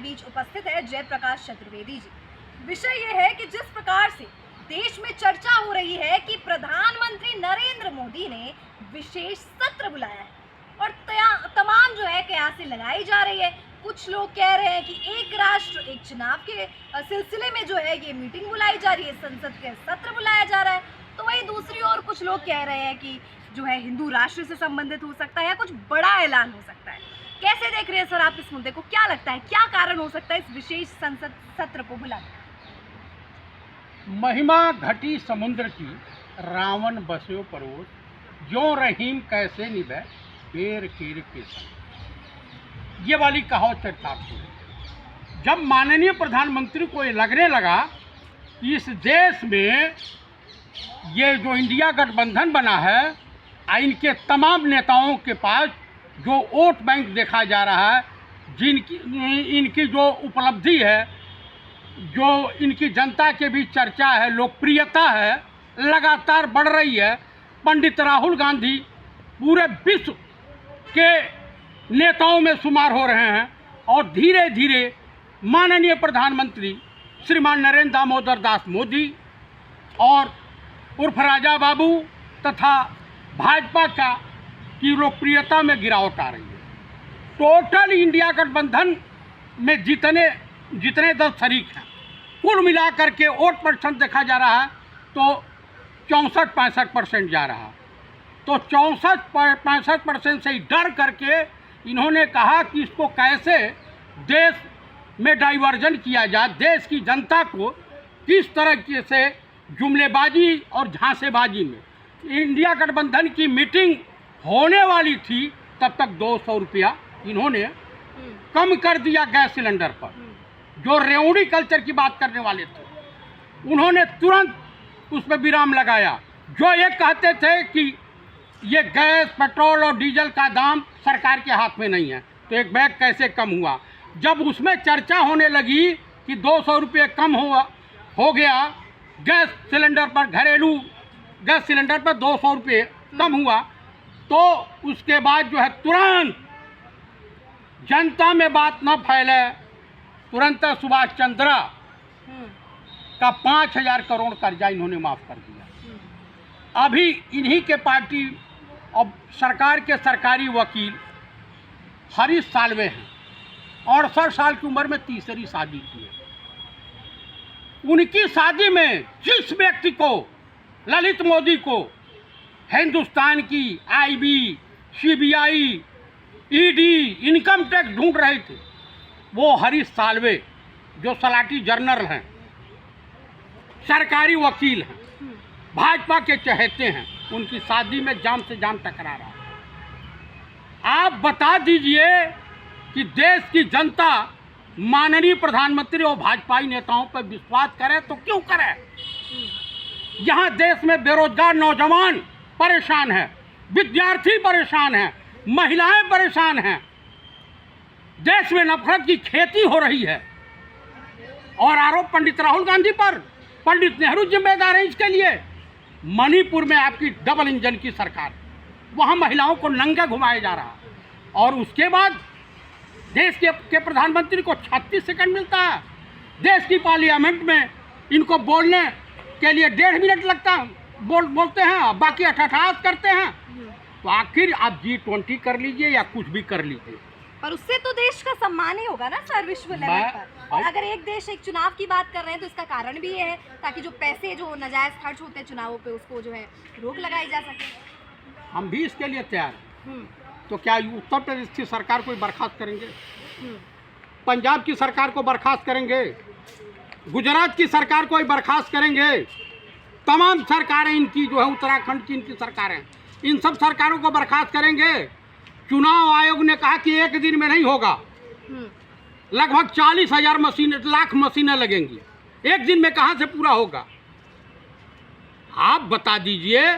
बीच उपस्थित है जयप्रकाश चतुर्वेदी जी। विषय ये है कि जिस प्रकार से देश में चर्चा हो रही है कि प्रधानमंत्री नरेंद्र मोदी ने विशेष सत्र बुलाया है और तमाम जो है कयासें लगाई जा रही है। कुछ लोग कह रहे हैं कि एक राष्ट्र एक चुनाव के सिलसिले में जो है ये मीटिंग बुलाई जा रही है, संसद के सत्र बुलाया जा रहा है। तो वही दूसरी ओर कुछ लोग कह रहे हैं कि जो है हिंदू राष्ट्र से संबंधित हो सकता है या कुछ बड़ा ऐलान हो सकता है। कैसे देख रहे हैं सर आप इस मुद्दे को? क्या लगता है क्या कारण हो सकता है इस विशेष संसद सत्र को बुलाने? महिमा घटी समुद्र की रावण बस्यो परोस, जो रहीम कैसे निभे बेर कीर के संग। ये वाली कहावत चरितार्थ है। जब माननीय प्रधानमंत्री को ये लगने लगा कि इस देश में ये जो इंडिया गठबंधन बना है, इनके तमाम नेताओं के पास जो वोट बैंक देखा जा रहा है, इनकी जो उपलब्धि है, जो इनकी जनता के बीच चर्चा है, लोकप्रियता है, लगातार बढ़ रही है। पंडित राहुल गांधी पूरे विश्व के नेताओं में शुमार हो रहे हैं और धीरे धीरे माननीय प्रधानमंत्री श्रीमान नरेंद्र दामोदर दास मोदी और उर्फ राजा बाबू तथा भाजपा की लोकप्रियता में गिरावट आ रही है। टोटल इंडिया गठबंधन में जितने दल शरीक हैं, कुल मिलाकर के वोट परसेंट देखा जा रहा है तो 64-65% जा रहा। तो 64-65% से ही डर करके इन्होंने कहा कि इसको कैसे देश में डाइवर्जन किया जाए, देश की जनता को किस तरह से जुमलेबाजी और झांसेबाजी में। इंडिया गठबंधन की मीटिंग होने वाली थी, तब तक 200 रुपया इन्होंने कम कर दिया गैस सिलेंडर पर। जो रेवड़ी कल्चर की बात करने वाले थे, उन्होंने तुरंत उस पर विराम लगाया। जो ये कहते थे कि ये गैस, पेट्रोल और डीजल का दाम सरकार के हाथ में नहीं है, तो एक बैग कैसे कम हुआ। जब उसमें चर्चा होने लगी कि 200 रुपये कम हो गया गैस सिलेंडर पर, घरेलू गैस सिलेंडर पर 200 रुपये कम हुआ, तो उसके बाद जो है तुरंत जनता में बात न फैले, तुरंत सुभाष चंद्र का 5,000 करोड़ कर्जा इन्होंने माफ़ कर दिया। अभी इन्हीं के पार्टी और सरकार के सरकारी वकील हरीश साल्वे हैं, 68 साल की उम्र में तीसरी शादी की है। उनकी शादी में जिस व्यक्ति को, ललित मोदी को, हिंदुस्तान की IB, CBI, ED, income tax ढूंढ रहे थे, वो हरीश साल्वे जो सलाटी जनरल हैं, सरकारी वकील हैं, भाजपा के चहेते हैं, उनकी शादी में जाम से जाम टकरा रहा है। आप बता दीजिए कि देश की जनता माननीय प्रधानमंत्री और भाजपाई नेताओं पर विश्वास करे तो क्यों करे। यहाँ देश में बेरोजगार नौजवान परेशान है, विद्यार्थी परेशान है, महिलाएं परेशान हैं, देश में नफरत की खेती हो रही है और आरोप पंडित राहुल गांधी पर। पंडित नेहरू जिम्मेदार हैं इसके लिए। मणिपुर में आपकी डबल इंजन की सरकार, वहाँ महिलाओं को नंगा घुमाया जा रहा, और उसके बाद देश के प्रधानमंत्री को 36 सेकंड मिलता है। देश की पार्लियामेंट में इनको बोलने के लिए 1.5 मिनट लगता है, बोलते हैं, बाकी अठाठास करते हैं। तो आखिर आप G20 कर लीजिए या कुछ भी कर लीजिए, पर उससे तो देश का सम्मान ही होगा ना सर विश्व लेवल पर। और अगर एक देश एक चुनाव की बात कर रहे हैं तो इसका कारण भी ये है ताकि जो पैसे जो नाजायज खर्च होते हैं चुनावों पे, उसको जो है रोक लगाई जा सके। हम भी इसके लिए तैयार हैं। तो क्या उत्तर प्रदेश की सरकार को बर्खास्त करेंगे, पंजाब की सरकार को बर्खास्त करेंगे, गुजरात की सरकार को बर्खास्त करेंगे, तमाम सरकारें इनकी जो है, उत्तराखंड की इनकी सरकारें, इन सब सरकारों को बर्खास्त करेंगे। चुनाव आयोग ने कहा कि एक दिन में नहीं होगा, लगभग 40,000 लाख मशीनें लगेंगी, एक दिन में कहाँ से पूरा होगा। आप बता दीजिए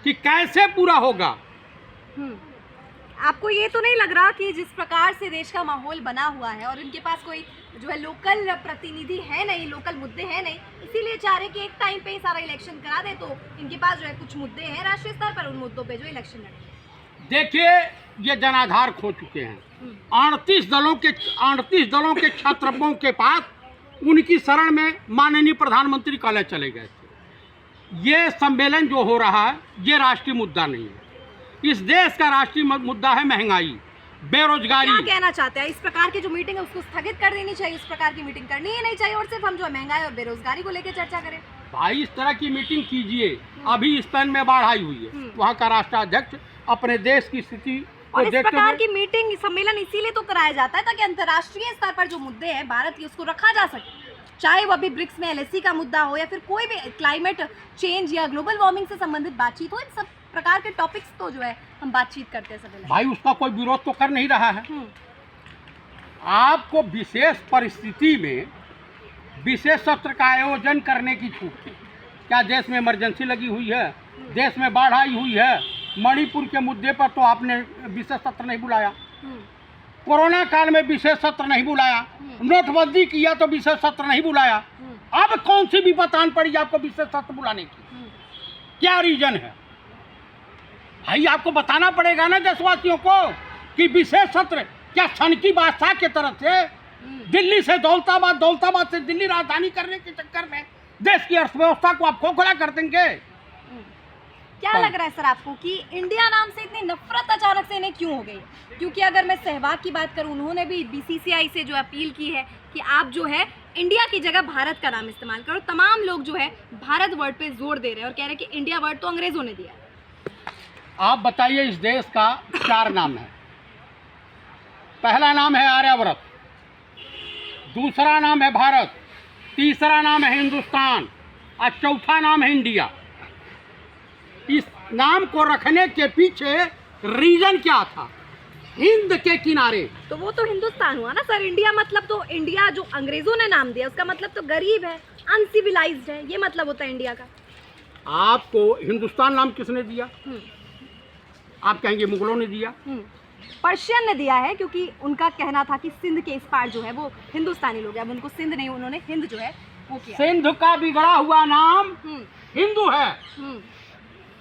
कि कैसे पूरा होगा। आपको ये तो नहीं लग रहा कि जिस प्रकार से देश का माहौल बना हुआ है और इनके पास कोई जो है लोकल प्रतिनिधि है नहीं, लोकल मुद्दे हैं नहीं, इसीलिए चाह रहे कि एक टाइम पे ही सारा इलेक्शन करा दे, तो इनके पास जो है कुछ मुद्दे हैं राष्ट्रीय स्तर पर, उन मुद्दों पे जो इलेक्शन लड़े। देखिए, ये जनाधार खो चुके हैं। 38 दलों के छत्रपों के पास उनकी शरण में माननीय प्रधानमंत्री कॉलेज चले गए थे। ये सम्मेलन जो हो रहा है ये राष्ट्रीय मुद्दा नहीं है। इस देश का राष्ट्रीय मुद्दा है महंगाई, बेरोजगारी। क्या कहना चाहते हैं? इस प्रकार की जो मीटिंग है उसको स्थगित कर देनी चाहिए, इस प्रकार की मीटिंग करनी ही नहीं चाहिए और सिर्फ हम जो है महंगाई और बेरोजगारी को लेकर चर्चा करें। भाई, इस तरह की मीटिंग कीजिए। अभी स्पेन में बाढ़ आई हुई है, वहाँ का राष्ट्राध्यक्ष अपने देश की स्थिति को और इस देखते प्रकार हुए की मीटिंग इसीलिए तो कराया जाता है ताकि अंतर्राष्ट्रीय स्तर पर जो मुद्दे हैं भारत की उसको रखा जा सके, चाहे वो अभी ब्रिक्स में एलएसी का मुद्दा हो या फिर कोई भी क्लाइमेट चेंज या ग्लोबल वार्मिंग से संबंधित बातचीत हो। इन सब प्रकार के टॉपिक्स तो जो है हम बातचीत करते हैं सब। भाई, उसका कोई विरोध तो कर नहीं रहा है। आपको विशेष परिस्थिति में विशेष सत्र का आयोजन करने की छूट है। क्या देश में इमरजेंसी लगी हुई है? देश में बाढ़ आई हुई है? मणिपुर के मुद्दे पर तो आपने विशेष सत्र नहीं बुलाया, कोरोना काल में विशेष सत्र नहीं बुलाया, नोटबंदी किया तो विशेष सत्र नहीं बुलाया। अब कौन सी विपत आन पड़ी आपको विशेष सत्र बुलाने की? क्या रीजन है? भाई, आपको बताना पड़ेगा ना देशवासियों को कि विशेष सत्र क्या सनकी बादशाह की तरफ से दिल्ली से दौलताबाद, दौलताबाद से दिल्ली राजधानी करने के चक्कर में देश की अर्थव्यवस्था को आप खोखला कर देंगे? क्या लग रहा है सर आपको कि इंडिया नाम से इतनी नफरत अचानक से इन्हें क्यों हो गई? क्योंकि अगर मैं सहवाग की बात करूं, उन्होंने भी बीसीसीआई से जो अपील की है कि आप जो है इंडिया की जगह भारत का नाम इस्तेमाल करो। तमाम लोग जो है भारत वर्ड पे जोर दे रहे हैं और कह रहे हैं कि इंडिया वर्ड तो अंग्रेजों ने दिया है। आप बताइए, इस देश का 4 नाम है। पहला नाम है आर्यावर्त, दूसरा नाम है भारत, तीसरा नाम है हिंदुस्तान और चौथा नाम है इंडिया। इस नाम को रखने के पीछे रीजन क्या था? हिंद के किनारे। तो वो तो हिंदुस्तान हुआ ना सर। इंडिया मतलब तो इंडिया जो अंग्रेजों ने नाम दिया उसका मतलब तो गरीब है, अनसिविलाइज्ड है, ये मतलब होता है इंडिया का। आपको हिंदुस्तान नाम किसने दिया? आप कहेंगे मुगलों ने दिया। पर्शियन ने दिया है क्योंकि उनका कहना था कि सिंध के इस पार जो है वो हिंदुस्तानी लोग हैं। अब उनको सिंध नहीं, उन्होंने हिंद जो है वो किया। सिंध का बिगड़ा हुआ नाम हिंदू है।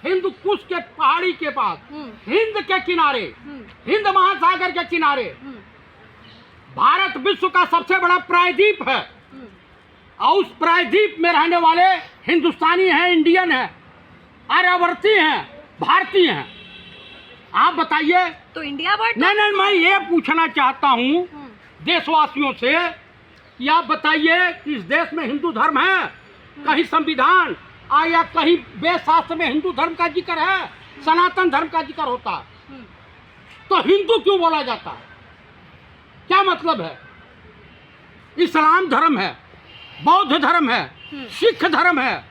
हिंदू कुश के पहाड़ी के पास, हिंद के किनारे, हिंद महासागर के किनारे। भारत विश्व का सबसे बड़ा प्रायद्वीप है और उस प्रायद्वीप में रहने वाले हिंदुस्तानी हैं, इंडियन हैं, आर्यावर्ती हैं, भारतीय हैं। आप बताइए। तो इंडिया वर्ड नहीं, मैं ये पूछना चाहता हूँ देशवासियों से कि आप बताइए कि इस देश में हिंदू धर्म है? कहीं संविधान या कहीं वेद शास्त्र में हिंदू धर्म का जिक्र है? सनातन धर्म का जिक्र होता है तो हिंदू क्यों बोला जाता है? क्या मतलब है? इस्लाम धर्म है, बौद्ध धर्म है, सिख धर्म है,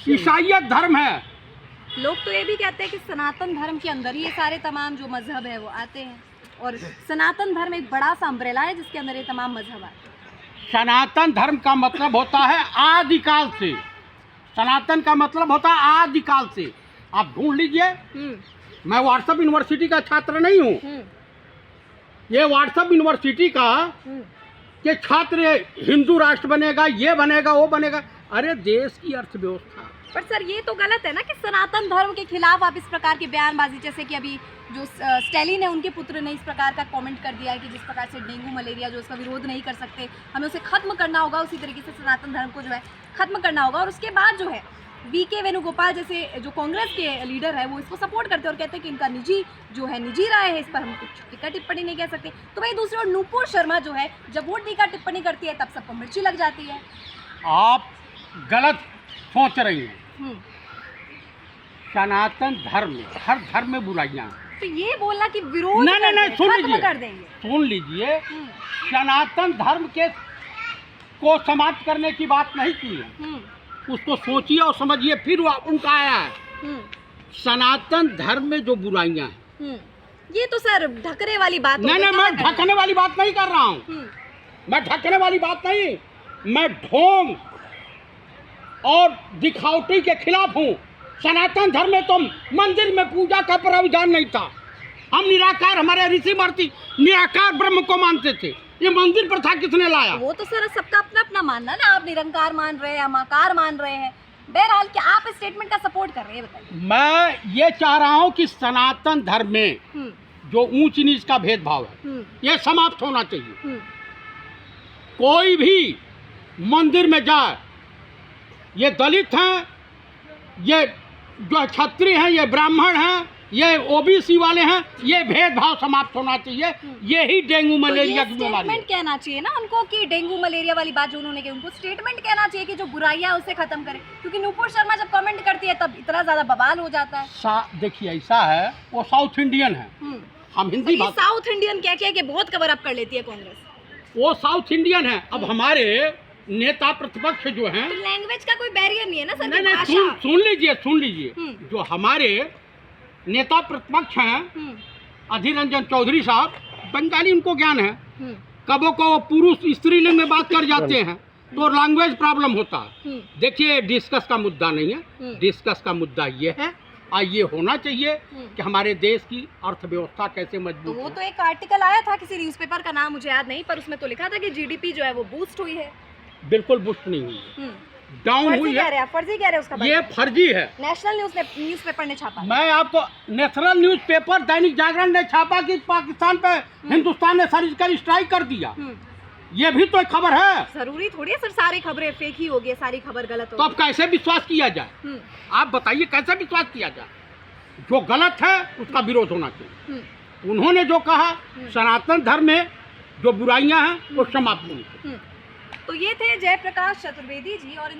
ईसाईयत धर्म है। लोग तो ये भी कहते हैं कि सनातन धर्म के अंदर ही ये सारे तमाम जो मजहब है वो आते हैं और सनातन धर्म एक बड़ा सा अम्ब्रेला है जिसके अंदर ये तमाम मजहब आते हैं। सनातन धर्म का मतलब होता है आदिकाल से। सनातन का मतलब होता है आदिकाल से। आप ढूंढ लीजिए। मैं व्हाट्सएप यूनिवर्सिटी का छात्र नहीं हूँ। ये व्हाट्सएप यूनिवर्सिटी का कि छात्र हिंदू राष्ट्र बनेगा, ये बनेगा, वो बनेगा। अरे देश की अर्थव्यवस्था। पर सर ये तो गलत है ना कि सनातन धर्म के खिलाफ आप इस प्रकार की बयानबाजी, जैसे कि अभी जो स्टैलिन है उनके पुत्र ने इस प्रकार का कमेंट कर दिया है कि जिस प्रकार से डेंगू मलेरिया जो उसका विरोध नहीं कर सकते, हमें उसे खत्म करना होगा, उसी तरीके से सनातन धर्म को जो है खत्म करना होगा। और उसके बाद जो है वीके वेणुगोपाल जैसे जो कांग्रेस के लीडर है वो इसको सपोर्ट करते हैं और कहते हैं कि इनका निजी राय है, इस पर हम कुछ टीका टिप्पणी नहीं कह सकते। तो भाई दूसरी ओर नूपुर शर्मा जो है जब वो टीका टिप्पणी करती है तब सबको मिर्ची लग जाती है। आप गलत सोच रही हैं। सनातन धर्म में, हर धर्म में बुराइयां। तो ये बोलना कि विरोध नहीं, सुन लीजिए। सनातन धर्म के को समाप्त करने की बात नहीं की है। उसको सोचिए और समझिए, फिर उनका आया है। सनातन धर्म में जो बुराइयां हैं, ये तो सर ढकने वाली बात। नहीं, मैं ढकने वाली बात नहीं कर रहा हूँ। मैं ढकने वाली बात नहीं, मैं ढोंग और दिखावटी के खिलाफ हूँ। सनातन धर्म में तो मंदिर में पूजा का प्रावधान नहीं था। हम निराकार, हमारे ऋषि महर्षि निराकार ब्रह्म को मानते थे। ये मंदिर प्रथा किसने लाया? वो तो सर सबका अपना अपना मानना ना। आप निरंकार मान रहे हैं, हम आकार मान रहे हैं, बहरहाल क्या आप इस स्टेटमेंट का सपोर्ट कर रहे हैं, बताइए। मैं ये चाह रहा हूँ कि सनातन धर्म में जो ऊंच नीच का भेदभाव है ये समाप्त होना चाहिए। कोई भी मंदिर में जाए, ये दलित हैं, ये जो क्षत्रिय हैं, ये ब्राह्मण हैं, ये ओबीसी वाले हैं, ये भेदभाव समाप्त होना चाहिए। यही डेंगू मलेरिया की बीमारी है। स्टेटमेंट कहना चाहिए ना उनको कि डेंगू मलेरिया वाली बात जो उन्होंने की, उनको स्टेटमेंट कहना चाहिए कि जो बुराइयां उसे खत्म करें, क्योंकि नुपुर शर्मा जब कमेंट करती है तब इतना ज्यादा बवाल हो जाता है। देखिए ऐसा है, वो साउथ इंडियन है, हम हिंदी ये साउथ इंडियन क्या क्या के बहुत कवर अप कर लेती है कांग्रेस। वो साउथ इंडियन है। अब हमारे नेता प्रतिपक्ष जो हैं, तो लैंग्वेज का कोई बैरियर नहीं है ना सर? नहीं, सुन लीजिए जो हमारे नेता प्रतिपक्ष हैं अधीर रंजन चौधरी साहब, बंगाली उनको ज्ञान है, कबो को पुरुष स्त्रीलिंग में बात कर जाते हैं तो लैंग्वेज प्रॉब्लम होता है। देखिए डिस्कस का मुद्दा नहीं है, डिस्कस का मुद्दा ये है और ये होना चाहिए कि हमारे देश की अर्थव्यवस्था कैसे मजबूत तो वो हो। तो एक आर्टिकल आया था किसी न्यूज़पेपर का, नाम मुझे याद नहीं, पर उसमें तो लिखा था कि जीडीपी जो है वो बूस्ट हुई है। बिल्कुल बूस्ट नहीं हुई, डाउन हुई है। फर्जी कह रहे हैं उसका, ये फर्जी है। नेशनल न्यूज़पेपर ने छापा। मैं आपको नेशनल न्यूज़पेपर दैनिक जागरण ने छापा कि पाकिस्तान पे हिंदुस्तान ने सर्जिकल स्ट्राइक कर दिया, ये भी तो एक खबर है। जरूरी थोड़ी है सर सारी खबरें फेक ही होगी, सारी खबर गलत तो अब कैसे विश्वास किया जाए? आप बताइए कैसे विश्वास किया जाए? जो गलत है उसका विरोध होना चाहिए। उन्होंने जो कहा सनातन धर्म में जो बुराइयां हैं वो समाप्त होनी चाहिए। तो ये थे जयप्रकाश चतुर्वेदी जी और